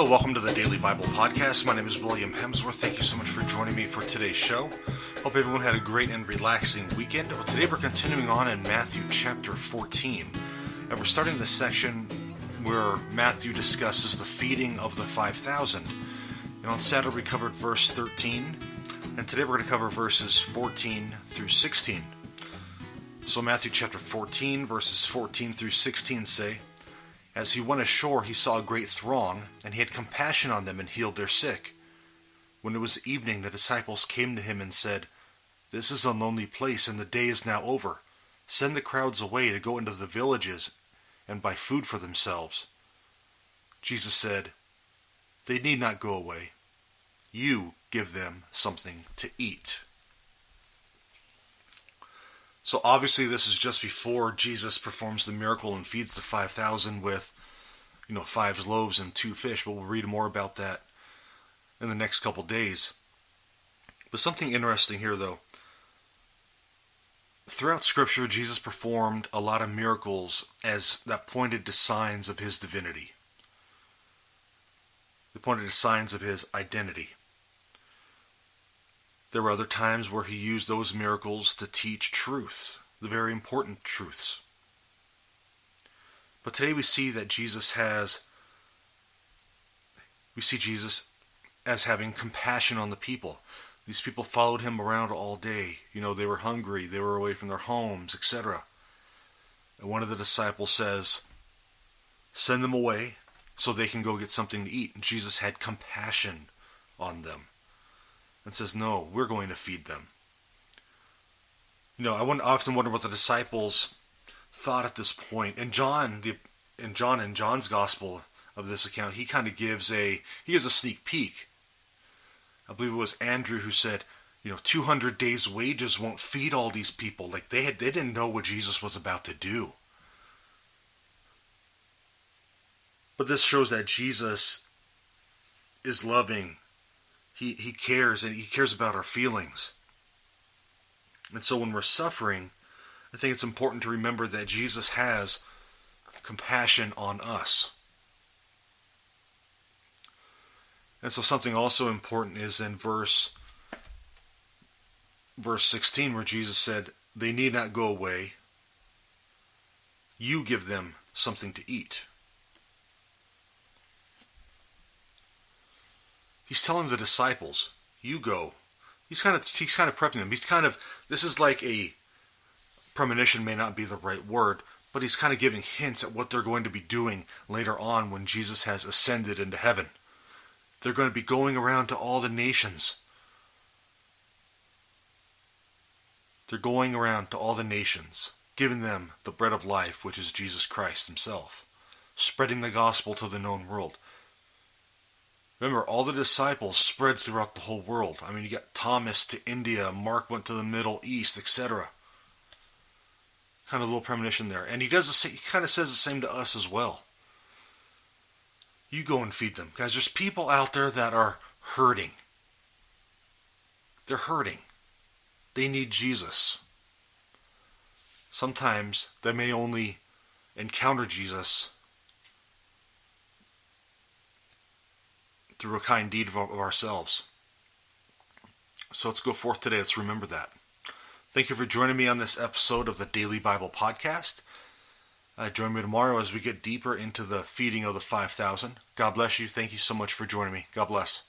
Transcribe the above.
Hello, welcome to the Daily Bible Podcast. My name is William Hemsworth. Thank you so much for joining me for today's show. Hope everyone had a great and relaxing weekend. Well, today we're continuing on in Matthew chapter 14. And we're starting this section where Matthew discusses the feeding of the 5,000. And on Saturday we covered verse 13. And today we're going to cover verses 14 through 16. So Matthew chapter 14, verses 14 through 16 say, "As he went ashore, he saw a great throng, and he had compassion on them and healed their sick. When it was evening, the disciples came to him and said, 'This is a lonely place, and the day is now over. Send the crowds away to go into the villages and buy food for themselves.' Jesus said, 'They need not go away. You give them something to eat.'" So obviously this is just before Jesus performs the miracle and feeds the 5,000 with, 5 loaves and 2 fish. But we'll read more about that in the next couple days. But something interesting here though. Throughout Scripture, Jesus performed a lot of miracles that pointed to signs of his divinity. They pointed to signs of his identity. There were other times where he used those miracles to teach truth, the very important truths. But today we see Jesus as having compassion on the people. These people followed him around all day. They were hungry, they were away from their homes, etc. And one of the disciples says, "Send them away so they can go get something to eat." And Jesus had compassion on them. And says, "No, we're going to feed them." I often wonder what the disciples thought at this point. And in John's gospel of this account, he kind of gives a sneak peek. I believe it was Andrew who said, 200 days' wages won't feed all these people. Like they didn't know what Jesus was about to do. But this shows that Jesus is loving. He cares, and he cares about our feelings. And so when we're suffering, I think it's important to remember that Jesus has compassion on us. And so something also important is in verse 16, where Jesus said, "They need not go away. You give them something to eat." He's telling the disciples, "You go." He's kind of prepping them. This is like a premonition, may not be the right word, but he's kind of giving hints at what they're going to be doing later on when Jesus has ascended into heaven. They're going to be going around to all the nations. They're going around to all the nations, giving them the bread of life, which is Jesus Christ himself, spreading the gospel to the known world. Remember, all the disciples spread throughout the whole world. You got Thomas to India, Mark went to the Middle East, etc. Kind of a little premonition there. And he kind of says the same to us as well. You go and feed them. Guys, there's people out there that are hurting. They're hurting. They need Jesus. Sometimes they may only encounter Jesus through a kind deed of ourselves. So let's go forth today. Let's remember that. Thank you for joining me on this episode of the Daily Bible Podcast. Join me tomorrow as we get deeper into the feeding of the 5,000. God bless you. Thank you so much for joining me. God bless.